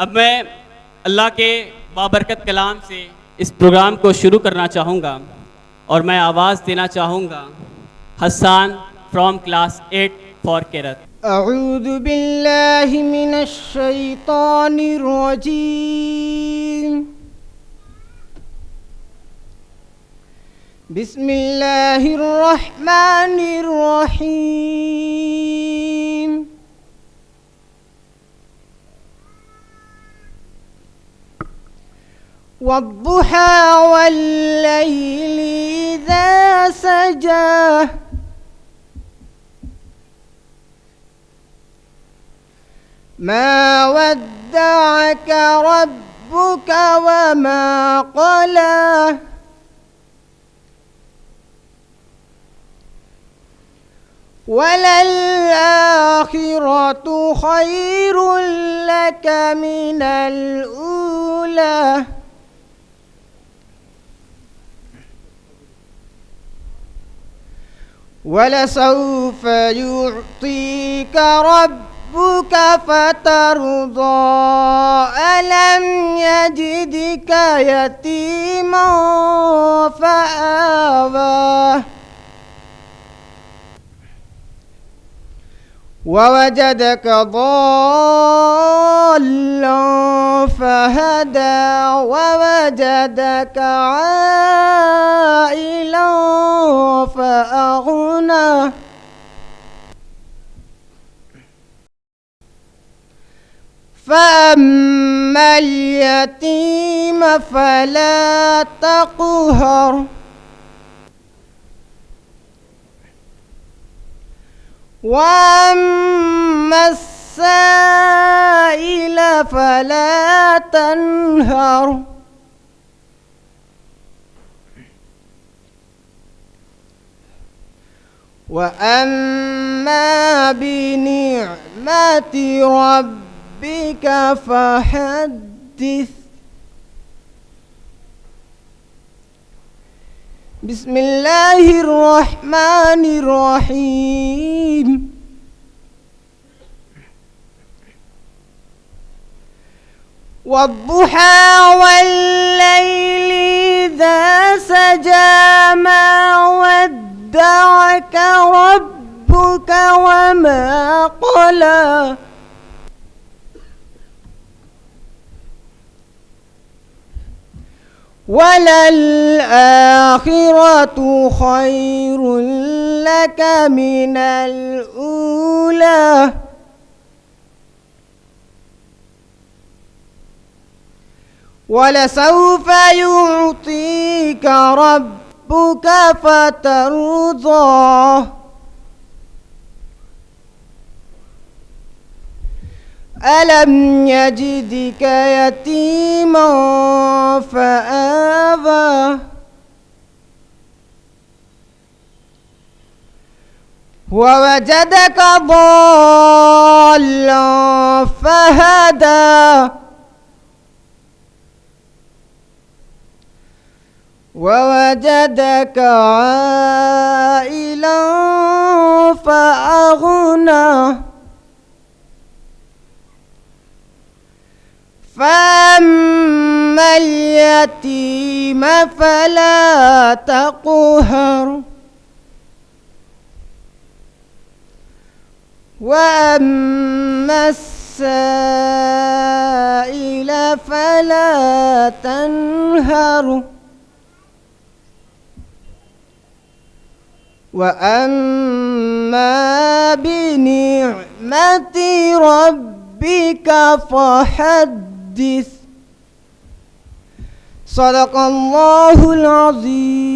अब मैं अल्लाह के बाबरकत कलाम से इस प्रोग्राम को शुरू करना चाहूँगा और मैं आवाज़ देना चाहूँगा हसन फ्रॉम क्लास 8 फॉर किरत। अऊज़ु बिल्लाहि मिनश शैतानिर रजीम। बिस्मिल्लाहिर रहमानिर रहीम। वद्दुहा वल्लैलि इज़ा सजा मा वद्दअक रब्बुक वमा क़ला वलल्आखिरतु खैरुल लक मिनल ऊला वलसौफ युअतीक रब्बुक फतरदा अलम यजिदक यतीमन फआवा ववजदक ضالًا فهدى ووجدك عائلا فأغنى فأما اليتيم فلا تقهر وأما السائل فلا تنهر وأما بنعمة ربك فحدث بسم الله الرحمن الرحيم والضحى والليل إذا سجى ما ودعك ربك وما قلى وللآخرة خير لك من الأولى ولسوف يعطيك ربك فترضى ألم يجدك يتيما فآوى ووجدك ضالا فهدى ووجدك عائلا فأغنى فأما اليتيم فلا تقهر وأما السائل فلا تنهر وأما بنعمة ربك فحدث. sadaqallahul azim.